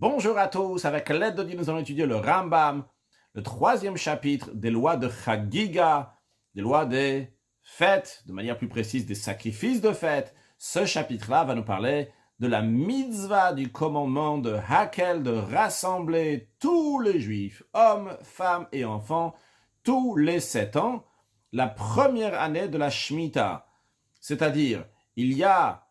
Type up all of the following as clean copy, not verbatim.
Bonjour à tous, avec l'aide de Dieu, nous allons étudier le Rambam, le troisième chapitre des lois de Chagiga, des lois des fêtes, de manière plus précise des sacrifices de fêtes. Ce chapitre-là va nous parler de la mitzvah du commandement de Hakel de rassembler tous les juifs, hommes, femmes et enfants, tous les 7 ans, la première année de la Shemitah. C'est-à-dire, il y a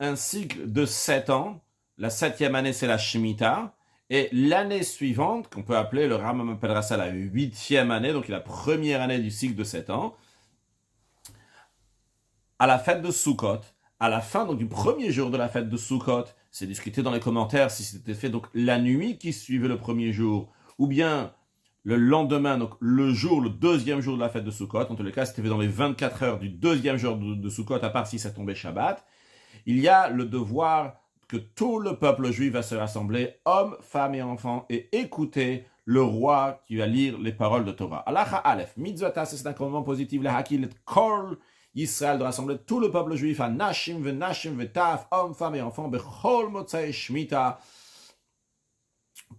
un cycle de 7 ans. La 7e année, c'est la Shemitah. Et l'année suivante, qu'on peut appeler, le Rambam appellera ça la 8e année, donc la première année du cycle de 7 ans, à la fête de Sukkot, à la fin donc, du premier jour de la fête de Sukkot, c'est discuté dans les commentaires si c'était fait donc la nuit qui suivait le premier jour, ou bien le lendemain, donc le deuxième jour de la fête de Sukkot. En tous les cas, c'était fait dans les 24 heures du deuxième jour de Sukkot, à part si ça tombait Shabbat. Il y a le devoir que tout le peuple juif va se rassembler, hommes, femmes et enfants, et écouter le roi qui va lire les paroles de Torah. Alacha Aleph, mitzvata, c'est un commandement positif, le hakil et kol Israël, de rassembler tout le peuple juif à nashim vetaf, hommes, femmes et enfants, bechol motzei shmita,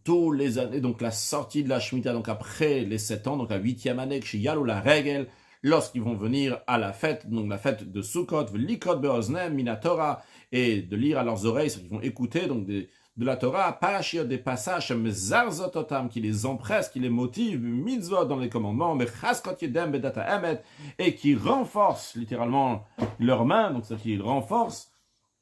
tous les années, donc la sortie de la Shemitah, donc après les 7 ans, donc la 8e année, kshiyalu la regel, lorsqu'ils vont venir à la fête, donc la fête de Sukkot, likot beoznem minatora, et de lire à leurs oreilles, c'est qu'ils vont écouter donc de la Torah, parashiot, des passages, mezarzototam, qui les empressent, qui les motivent, mitzvot dans les commandements, mechaskot yedem bedata emet, et qui renforcent littéralement leurs mains, donc c'est-à-dire qu'ils renforcent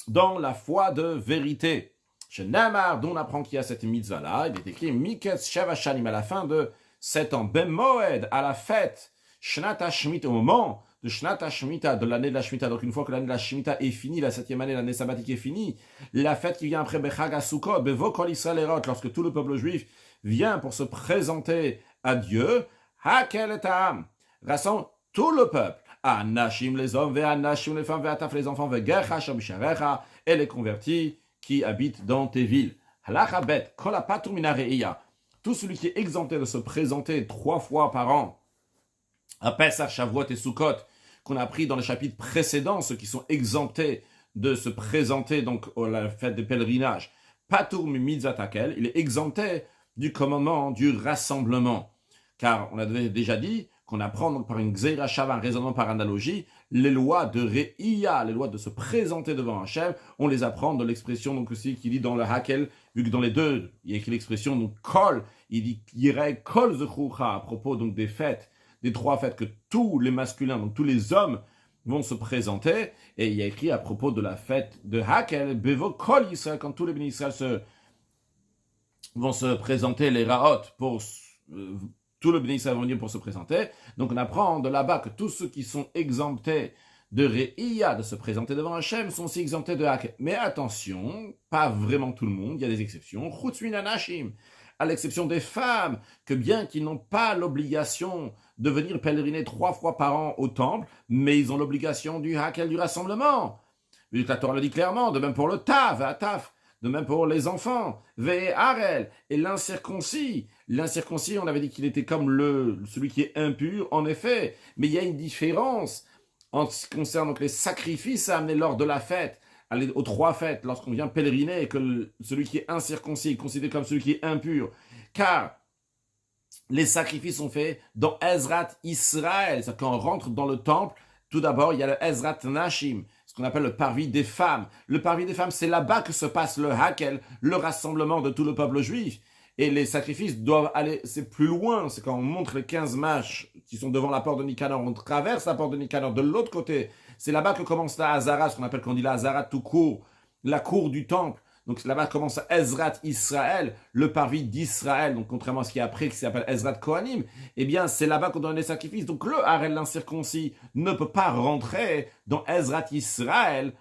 dans la foi de vérité. Chez Namar, dont on apprend qu'il y a cette mitzvah-là, il est écrit Miketz Shavashanim, à la fin de 7 ans, Ben Moed, à la fête, Shnat HaShemitah, au moment de Shnat HaShemitah, de l'année de la Shemitah. Donc une fois que l'année de la Shemitah est finie, la 7e année, l'année sabbatique est finie, la fête qui vient après Bechag HaSukkot, Bevokol Israël Erot, lorsque tout le peuple juif vient pour se présenter à Dieu, Hakel et Ta'am, rassemble tout le peuple, Anashim les hommes, Ve'anashim les femmes, Ve'ataf les enfants, Ve'gercha Shabisharecha, et les convertis qui habitent dans tes villes. Halacha bet, kol hapatur min hare'iya, tout celui qui est exempté de se présenter 3 fois par an à Pesach, Shavuot et Sukkot, qu'on a appris dans les chapitres précédents, ceux qui sont exemptés de se présenter donc à la fête des pèlerinages, patur mi mitzvat hakel, il est exempté du commandement du rassemblement. Car on a déjà dit qu'on apprend donc par une gzeira shava, un raisonnement par analogie, les lois de Re'iya, les lois de se présenter devant un chef, on les apprend dans l'expression donc aussi qui dit dans le Hakel, vu que dans les deux, il y a écrit l'expression donc kol, il dit yirei kol zechucha, à propos donc des fêtes, des 3 fêtes que tous les masculins, donc tous les hommes vont se présenter, et il y a écrit à propos de la fête de Hakel, bevo kol Israël, quand tous les bénis Israël vont se présenter les raot pour tout le béni Israël vont venir pour se présenter. Donc on apprend de là-bas que tous ceux qui sont exemptés de Re'iya, de se présenter devant Hachem, sont aussi exemptés de Hakel. Mais attention, pas vraiment tout le monde, il y a des exceptions. Chutz min hanashim, à l'exception des femmes, que bien qu'ils n'ont pas l'obligation de venir pèleriner 3 fois par an au temple, mais ils ont l'obligation du Hakel, du rassemblement. Vu que la Torah le dit clairement, de même pour le Tav, Ataf, de même pour les enfants, Ve'arel, et l'incirconcis. L'incirconcis, on avait dit qu'il était comme celui qui est impur, en effet. Mais il y a une différence en ce qui concerne donc les sacrifices à amener lors de la fête, aux 3 fêtes, lorsqu'on vient pèleriner, et que celui qui est incirconcis est considéré comme celui qui est impur. Car les sacrifices sont faits dans Ezrat Israël. C'est-à-dire qu'on rentre dans le temple, tout d'abord, il y a le Ezrat Nashim, ce qu'on appelle le parvis des femmes. Le parvis des femmes, c'est là-bas que se passe le Hakel, le rassemblement de tout le peuple juif. Et les sacrifices doivent aller, c'est plus loin, c'est quand on montre les 15 mâches qui sont devant la porte de Nicanor, on traverse la porte de Nicanor de l'autre côté. C'est là-bas que commence la Hazara, ce qu'on appelle, quand on dit la Hazara tout court, la cour du temple. Donc là-bas commence Ezrat Israël, le parvis d'Israël. Donc contrairement à ce qui est après, qui s'appelle Ezrat Kohanim, eh bien c'est là-bas qu'on donne les sacrifices. Donc le Harel, l'incirconcis, ne peut pas rentrer dans Ezrat Israël,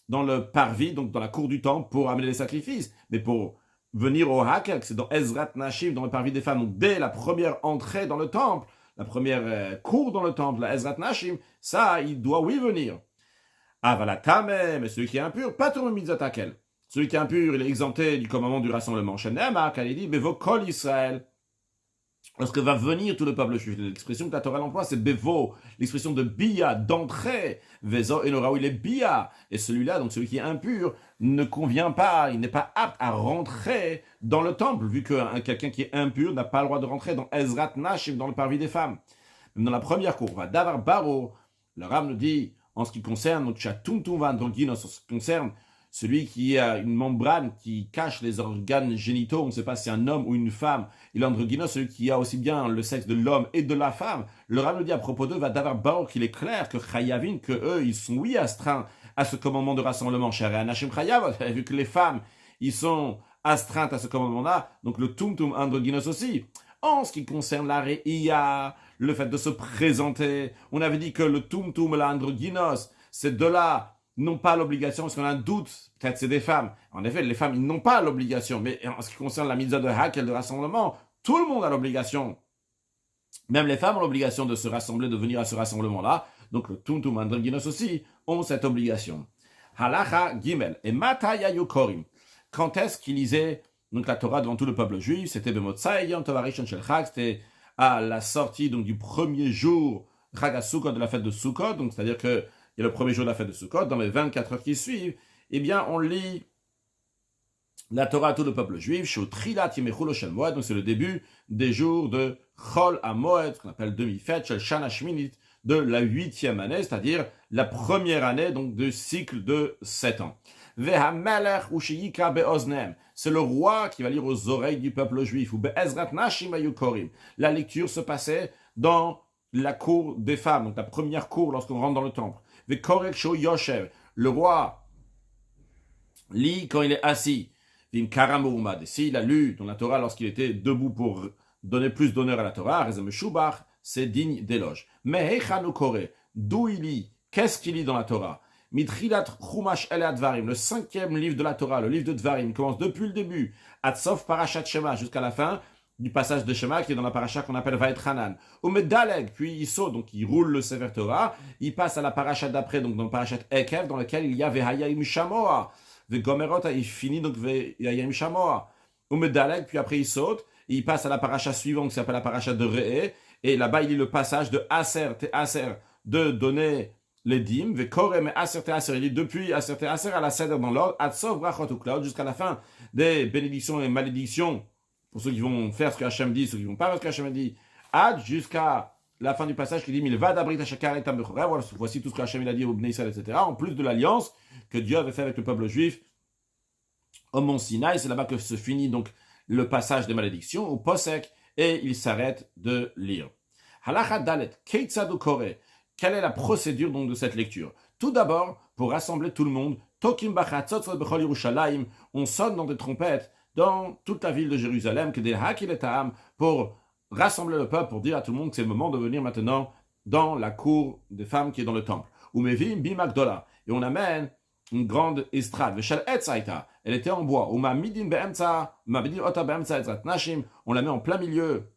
dans le parvis, donc dans la cour du temple, pour amener les sacrifices. Mais pour venir au Hakel, c'est dans Ezrat Nashim, dans le parvis des femmes, donc dès la première entrée dans le temple, la première cour dans le temple, la Ezrat Nashim, ça, il doit oui venir. Avalatame, mais celui qui est impur, pas tout le mitzvot Hakel. Celui qui est impur, il est exempté du commandement du rassemblement. Chez Nehemar, quand il dit, Bevo kol Israël, lorsque va venir tout le peuple juif. L'expression que la Torah emploie, c'est bevo, l'expression de bia, d'entrée. Vezo enora, où il est bia. Et celui-là, donc celui qui est impur, ne convient pas, il n'est pas apte à rentrer dans le temple, vu que quelqu'un qui est impur n'a pas le droit de rentrer dans Ezrat Nashim, dans le parvis des femmes. Même dans la première cour, va Davar Baro, le Rav nous dit, en ce qui concerne, donc Chatumtum Vandroginos, en ce qui concerne celui qui a une membrane qui cache les organes génitaux, on ne sait pas si c'est un homme ou une femme, et l'androgynos, celui qui a aussi bien le sexe de l'homme et de la femme, le Rav nous dit à propos d'eux, va Davar Baro, qu'il est clair que Chayavin, que eux, ils sont oui astreints à ce commandement de rassemblement, cher Anashim Chayav, vu que les femmes, ils sont astreintes à ce commandement-là, donc le Tumtum Androgynos aussi. En ce qui concerne la Re'ia, le fait de se présenter, on avait dit que le Tumtum et l'Androgynos, ces deux-là n'ont pas l'obligation, parce qu'on a un doute, peut-être c'est des femmes. En effet, les femmes, ils n'ont pas l'obligation, mais en ce qui concerne la mitzvah de Hakel, de rassemblement, tout le monde a l'obligation. Même les femmes ont l'obligation de se rassembler, de venir à ce rassemblement-là. Donc le Tumtum Androgynos aussi ont cette obligation. Halacha Gimel. Et Mataya Yukorim. Quand est-ce qu'ils lisaient donc la Torah devant tout le peuple juif? C'était Bemotsai Yom Tov Harishon Shel Chag, c'était à la sortie donc du premier jour Chag HaSukkot, de la fête de Sukkot, donc c'est-à-dire que il y a le premier jour de la fête de Sukkot, dans les 24 heures qui suivent, eh bien on lit la Torah à tout le peuple juif, Shotrilat Yemechul Shel Moed, donc c'est le début des jours de Chol HaMoed, qu'on appelle demi-fête, Shel Shana Shminit, de la 8e année, c'est-à-dire la première année donc de cycle de 7 ans. Vehamelech Ushiyika Beoznem, c'est le roi qui va lire aux oreilles du peuple juif, ou Be'ezrat Nashim Ayukorim. La lecture se passait dans la cour des femmes, donc la première cour lorsqu'on rentre dans le temple. Vekorek Sho Yoshev, le roi lit quand il est assis. Vim Karamurumad, s'il a lu dans la Torah lorsqu'il était debout pour donner plus d'honneur à la Torah, Rezem Shubach, c'est digne d'éloge. Mais Hechanu Kore, d'où il lit, qu'est-ce qu'il lit dans la Torah? Mitrilat Chumash El Advarim, le 5e livre de la Torah, le livre de Dvarim, commence depuis le début, Atsof Parashat Shema, jusqu'à la fin du passage de Shema, qui est dans la paracha qu'on appelle Vaet Hanan. Umedaleg, puis il saute, donc il roule le Sefer Torah, il passe à la paracha d'après, donc dans le parachat Ekev, dans lequel il y a Vehayim Shamoa. Vegomerot, il finit donc Vehayim Shamoa. Umedaleg, puis après il saute, et il passe à la paracha suivante, qui s'appelle la paracha de Re'e, et là-bas il lit le passage de Aser, Aser, de donner les dîmes, Vekorem Aser Te Aser, il lit depuis Aser Te Aser à la Seder dans l'ordre, Atsov Brachot Uklaud, jusqu'à la fin des bénédictions et malédictions, pour ceux qui vont faire ce que Hachem dit, ceux qui vont pas faire ce que Hachem dit, Ad jusqu'à la fin du passage qui dit Milva d'abrit Hashakar et Tambechorev, voici tout ce que Hachem a dit au Bnei Israël, etc. En plus de l'alliance que Dieu avait fait avec le peuple juif au mont Sinaï, c'est là-bas que se finit donc le passage des malédictions au Posek, et il s'arrête de lire. Halacha Dalet, Keitzadu Kore, quelle est la procédure donc de cette lecture? Tout d'abord, pour rassembler tout le monde, Tokim Bachatzot Bechol Yerushalayim, on sonne dans des trompettes dans toute la ville de Jérusalem, pour rassembler le peuple, pour dire à tout le monde que c'est le moment de venir maintenant dans la cour des femmes qui est dans le temple. Et on amène une grande estrade. Elle était en bois. On la met en plein milieu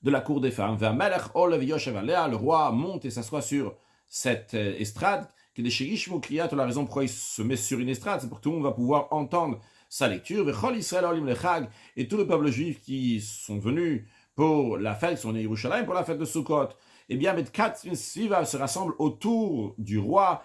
de la cour des femmes. Le roi monte et s'assoit sur cette estrade. La raison pourquoi il se met sur une estrade, c'est pour que tout le monde va pouvoir entendre sa lecture, et tout le peuple juif qui sont venus pour la fête, qui sont venus à Yerushalayim pour la fête de Sukkot, eh bien, se rassemble autour du roi,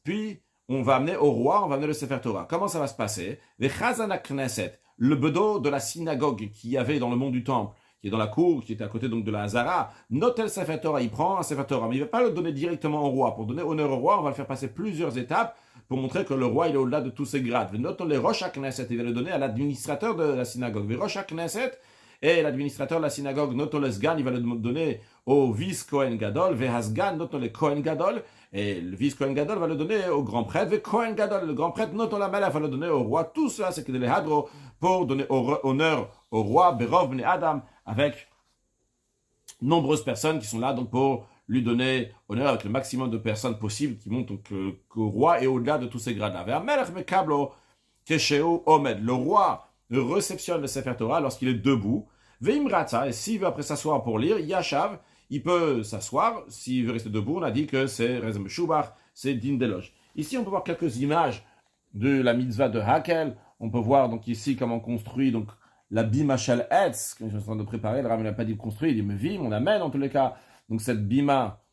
puis on va amener au roi, on va amener le Sefer Torah. Comment ça va se passer? Le bedeau de la synagogue qu'il y avait dans le mont du temple, qui est dans la cour, qui était à côté donc de la Hazara, notel Sefer Torah, il prend un Sefer Torah, mais il ne va pas le donner directement au roi. Pour donner honneur au roi, on va le faire passer plusieurs étapes, pour montrer que le roi il est au-delà de tous ses grades. Notons les Rosh HaKnesset, il va le donner à l'administrateur de la synagogue. Les Rosh HaKnesset et l'administrateur de la synagogue, notons le Sgan, il va le donner au vice-Kohen Gadol. Vehasgan, notons le Kohen Gadol, et le vice-Kohen Gadol va le donner au grand prêtre. Ve Kohen Gadol, le grand prêtre, notons la Melech, va le donner au roi. Tout cela, c'est que les Hadro, pour donner honneur au roi, Berov Bnei Adam, avec nombreuses personnes qui sont là donc pour lui donner honneur avec le maximum de personnes possibles qui montrent qu'au roi est au-delà de tous ces grades-là. Le roi réceptionne le Sefer Torah lorsqu'il est debout. Et s'il veut après s'asseoir pour lire, Yashav, il peut s'asseoir. S'il veut rester debout, on a dit que c'est Rezem Shubach, c'est digne d'éloge. Ici, on peut voir quelques images de la mitzvah de Hakel. On peut voir donc ici comment on construit donc la bima shel etz, que je suis en train de préparer, le Rav n'a pas dit construire, il dit mevim, on amène en tous les cas. Donc cette bima,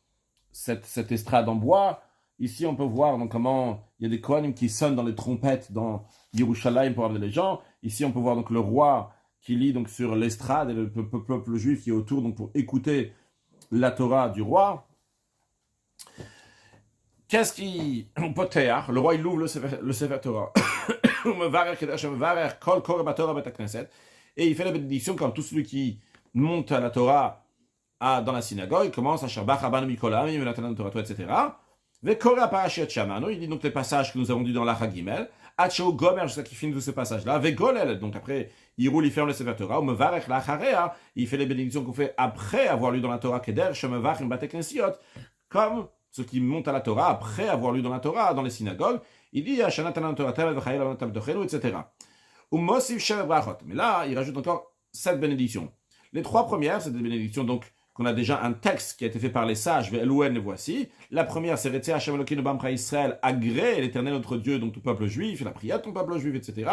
cette estrade en bois, ici on peut voir donc comment il y a des kohanim qui sonnent dans les trompettes dans Yerushalayim pour amener les gens. Ici on peut voir donc le roi qui lit donc sur l'estrade et le peuple juif qui est autour donc pour écouter la Torah du roi. Qu'est-ce qui potéar? Le roi il ouvre le Sefer Torah. Et il fait la bénédiction comme tout celui qui monte à la Torah dans la synagogue, il commence à Shabbat Rabban Mikolam, etc. Il dit donc les passages que nous avons dit dans l'Acha Gimel, Achou Gomer, jusqu'à qu'il finisse tous ces passages-là, Vegolel, donc après, il roule, il ferme le Sefer Torah, Mevarech l'Acharea, il fait les bénédictions qu'on fait après avoir lu dans la Torah Keder, Shemevach Batek Nesiot, comme ceux qui montent à la Torah après avoir lu dans la Torah, dans les synagogues, il dit Hashanah Tanan Torah Tevet V'chayel Avan Tav Dochelu, etc. Umosif Shev Brachot. Mais là, il rajoute encore 7 bénédictions. Les 3 premières, c'est des bénédictions donc qu'on a déjà un texte qui a été fait par les sages, Ve'elouen, les voici. La première, c'est Retzeh Hashem Elokeinu B'amcha Israël, agrée l'Éternel notre Dieu, donc tout peuple juif, la prière de ton peuple juif, etc.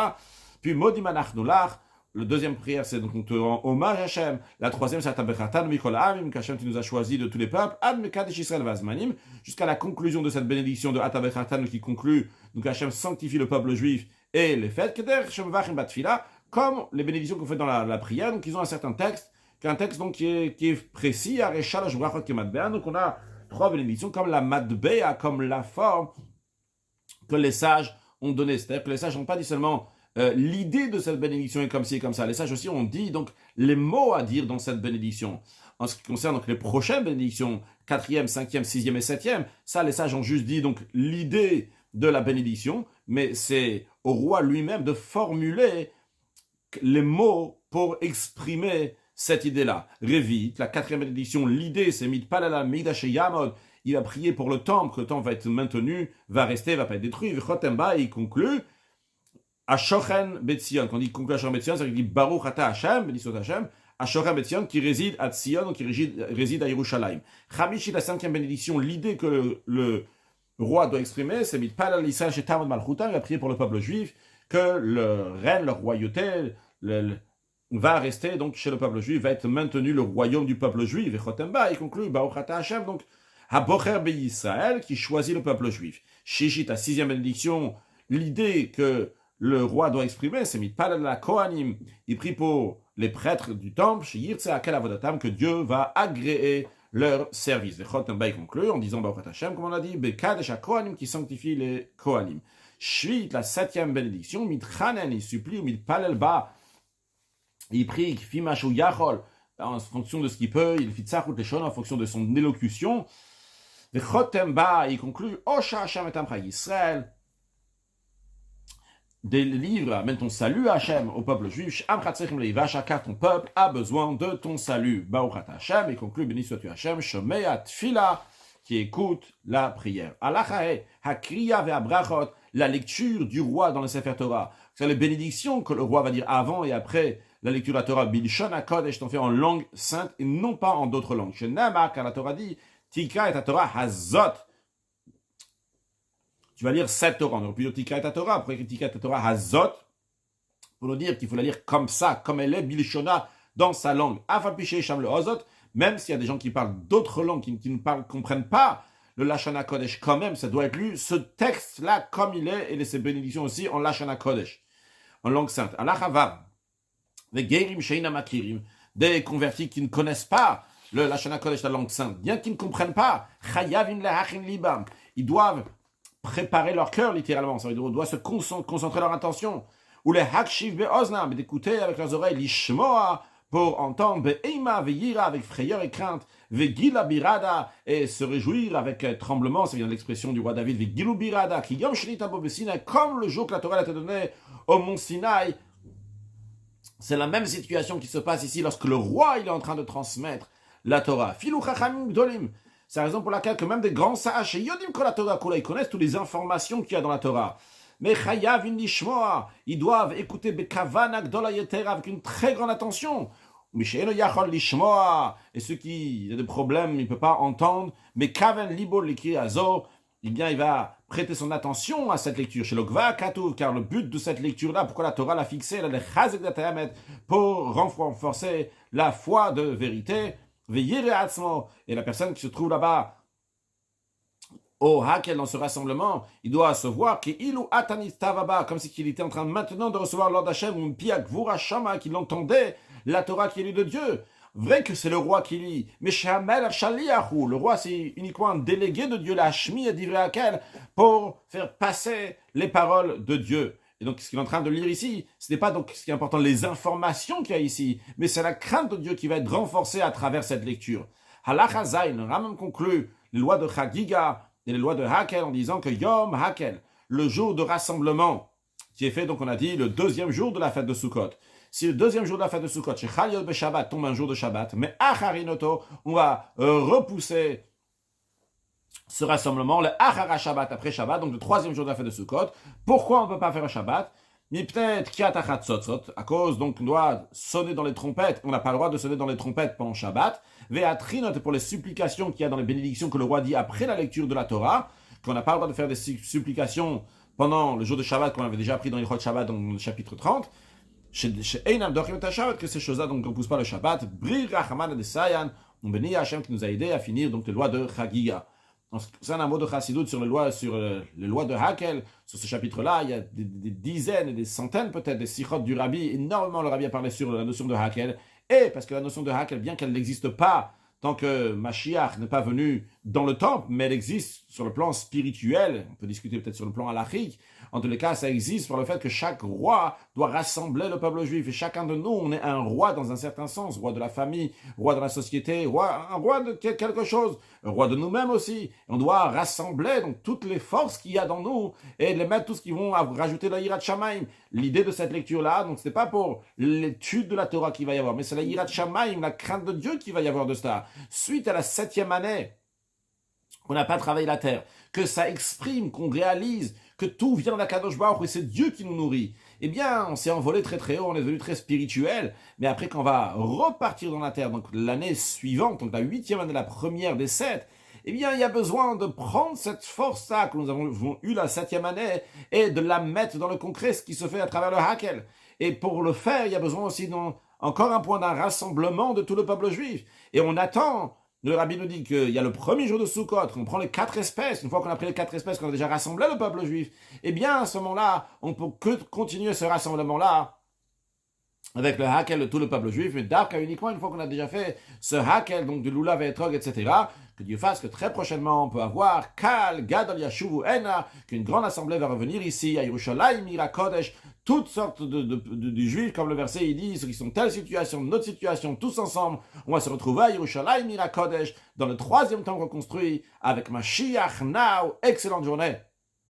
Puis Modim Anachnu Lach. Le deuxième prière, c'est donc on te rend hommage à Hashem. La troisième, c'est Atabechatan Mikol Amim, qu'Hashem tu nous as choisi de tous les peuples, Ad Mekadesh Israël Vazmanim, jusqu'à la conclusion de cette bénédiction de Atabechatan qui conclut, donc Hashem sanctifie le peuple juif et les fêtes, Keder Hashem Vachim Batfila, comme les bénédictions qu'on fait dans la prière, donc ils ont un certain texte, qu'un texte donc qui est précis, Areshalosh Brachot Kematbea, donc on a 3 bénédictions comme la Matbea, comme la forme que les sages ont donnée. C'est-à-dire que les sages n'ont pas dit seulement l'idée de cette bénédiction est comme ci et comme ça. Les sages aussi ont dit donc les mots à dire dans cette bénédiction. En ce qui concerne donc les prochaines bénédictions, 4e, 5e, 6e et 7e, ça les sages ont juste dit donc l'idée de la bénédiction, mais c'est au roi lui-même de formuler les mots pour exprimer cette idée-là. Révit, la 4e bénédiction, l'idée c'est mitpalala midash yamod, il va prier pour le temple, que le temple va être maintenu, va rester, va pas être détruit. Chotemba, il conclut Ashochen Betzion, quand il conclut Ashochen Betzion, c'est-à-dire qu'il dit Baruch Ata Hashem, béni soit Hashem, Ashochen Betzion, qui réside à Tzion, qui réside à Yerushalayim. Chamishi, la 5e bénédiction, l'idée que le roi doit exprimer, c'est Mitpal al-Israël chez Tamod Malchutam, il va prier pour le peuple juif, que le règne, leur royauté, va rester donc chez le peuple juif, va être maintenu le royaume du peuple juif. Et Chotemba, il conclut Baruch Ata Hashem, donc Habocher Be-Yisraël, qui choisit le peuple juif. Shishit, la 6e bénédiction, l'idée que le roi doit exprimer, c'est Mitpal la Kohanim. Il prie pour les prêtres du temple, chez Yirtze Akel Avodatam, que Dieu va agréer leur service. Et Chotemba conclut en disant Baruch Hashem, comme on l'a dit, Bekadesh HaKohanim, qui sanctifie les Kohanim. Shvit, la 7e bénédiction, Mitchanen, il supplie, Mitpalel Ba, il prie, Fimashu Yachol, en fonction de ce qu'il peut, il fit Tzachut Leshon, en fonction de son élocution. Et Chotemba, il conclut, Osha Hashem et Amcha Yisrael, délivre, amène ton salut Hachem au peuple juif, car ton peuple a besoin de ton salut. Baruch Ata Hashem, et conclut, béni sois-tu Hachem, Shomea Tfila, qui écoute la prière. Alachae, Hakriya ve'abrachot, la lecture du roi dans le Sefer Torah. C'est les bénédictions que le roi va dire avant et après la lecture de la Torah. Bilshon HaKodesh, t'en fais en langue sainte et non pas en d'autres langues. Chez Nama, car la Torah dit, Tika et ta Torah Hazot. Tu vas lire cette Torah. On aurait pu dire Tika et ta Torah. Après Tika et ta Torah Hazot, pour nous dire qu'il faut la lire comme ça, comme elle est, Bilshona, dans sa langue. Afapiché Sham le Hazot, même s'il y a des gens qui parlent d'autres langues, qui ne comprennent pas le Lashon HaKodesh, quand même, ça doit être lu, ce texte-là, comme il est, et ses bénédictions aussi en Lashon HaKodesh, en langue sainte. Allah Chavav, les Geirim Sheina Makirim, des convertis qui ne connaissent pas le Lashon HaKodesh, la langue sainte, bien qu'ils ne comprennent pas, Chayavim Lehachin Libam, ils doivent préparer leur cœur, littéralement, ça veut dire, ils doivent se concentrer leur attention, ou les Hakshiv Be'oznam, d'écouter avec leurs oreilles, l'Ishmoa, pour entendre Be'eima ve'yira, avec frayeur et crainte, Ve'gila birada, et se réjouir avec tremblement, ça vient de l'expression du roi David, Ve'gilu birada, qui yom shnita bo be'Sinaï, comme le jour que la Torah a été donnée au mont Sinaï. C'est la même situation qui se passe ici lorsque le roi il est en train de transmettre la Torah. Filou chachamim gdolim. C'est la raison pour laquelle que même des grands sages, yodim kol la Torah kula, ils connaissent toutes les informations qu'il y a dans la Torah. Mais chayav in lishmoa, ils doivent écouter bekavana gdola yetera avec une très grande attention. Mishéno yachol lishmoa, et ceux qui ont des problèmes, ils ne peuvent pas entendre. Mais kaven libo likri azor, eh bien, il va prêter son attention à cette lecture. Chez l'Ogva Katuv, car le but de cette lecture-là, pourquoi la Torah l'a fixée, pour renforcer la foi de vérité, et la personne qui se trouve là-bas au Hakel dans ce rassemblement, il doit se voir comme si il était en train maintenant de recevoir l'ordre d'Hachem, ou Piak Vura Shama, qu'il entendait la Torah qui est lue de Dieu. Vrai que c'est le roi qui lit, mais le roi c'est uniquement un délégué de Dieu, la Shmi et Divrei Hakel, pour faire passer les paroles de Dieu. Et donc ce qu'il est en train de lire ici, ce n'est pas donc ce qui est important, les informations qu'il y a ici, mais c'est la crainte de Dieu qui va être renforcée à travers cette lecture. Halacha Zayin, le Rambam conclut les lois de Chagiga et les lois de Hakel en disant que Yom Hakel, le jour de rassemblement, qui est fait, donc on a dit, le deuxième jour de la fête de Sukkot. Si le deuxième jour de la fête de Sukkot, chez Chal Yod Shabbat, tombe un jour de Shabbat, mais Acharinoto, on va repousser ce rassemblement, le Achara Shabbat après Shabbat, donc le troisième jour de la fête de Sukkot. Pourquoi on ne peut pas faire un Shabbat? Mais peut-être Kiatachat Tzotzot, à cause, donc on doit sonner dans les trompettes, on n'a pas le droit de sonner dans les trompettes pendant Shabbat. Veatrinot, pour les supplications qu'il y a dans les bénédictions que le roi dit après la lecture de la Torah, qu'on n'a pas le droit de faire des supplications pendant le jour de Shabbat, qu'on avait déjà appris dans l'Ichot Shabbat, dans le chapitre 30. Chez Einam Dochim Shabbat, que ces choses-là donc ne repoussent pas le Shabbat. Bri Rachaman de Sayan, on bénit Hachem qui nous a aidés à finir donc les lois de Chagiga. C'est un mot de Chassidut sur les lois de Hakel. Sur ce chapitre-là, il y a des dizaines et des centaines peut-être des sichot du Rabbi. Énormément le Rabbi a parlé sur la notion de Hakel. Et parce que la notion de Hakel, bien qu'elle n'existe pas tant que Mashiach n'est pas venu dans le temple, mais elle existe sur le plan spirituel. On peut discuter peut-être sur le plan halachique. En tous les cas, ça existe par le fait que chaque roi doit rassembler le peuple juif. Et chacun de nous, on est un roi dans un certain sens. Roi de la famille, roi de la société, un roi de quelque chose. Un roi de nous-mêmes aussi. On doit rassembler donc toutes les forces qu'il y a dans nous et les mettre tous qui vont rajouter la Yirat Shamaim. L'idée de cette lecture-là, donc ce n'est pas pour l'étude de la Torah qu'il va y avoir, mais c'est la Yirat Shamaim, la crainte de Dieu qu'il va y avoir de cela. Suite à la 7e année, qu'on n'a pas travaillé la terre, que ça exprime, qu'on réalise que tout vient d'Akadosh Baruch Hu et c'est Dieu qui nous nourrit, eh bien, on s'est envolé très très haut, on est devenu très spirituel, mais après quand on va repartir dans la terre, donc l'année suivante, donc la 8e année, la première des 7, eh bien, il y a besoin de prendre cette force-là que nous avons eue la 7e année et de la mettre dans le concret, ce qui se fait à travers le Hakel. Et pour le faire, il y a besoin aussi encore un point d'un rassemblement de tout le peuple juif. Et on attend. Le Rabbi nous dit qu'il y a le premier jour de Sukkot, on prend les 4 espèces, une fois qu'on a pris les 4 espèces, qu'on a déjà rassemblé le peuple juif, eh bien, à ce moment-là, on peut que continuer ce rassemblement-là avec le Hakel de tout le peuple juif, mais d'Arka uniquement une fois qu'on a déjà fait ce Hakel, donc de Lulav et Etrog, etc., que Dieu fasse que très prochainement on peut avoir Kal, Gadol Yashuvu Ena, qu'une grande assemblée va revenir ici à Yerushalayim, Ira Kodesh, toutes sortes de juifs, comme le verset il dit, ceux qui sont telle situation, notre situation, tous ensemble, on va se retrouver à Yerushalayim, Ira Kodesh, dans le 3e temple reconstruit, avec Mashiach Now. Excellente journée.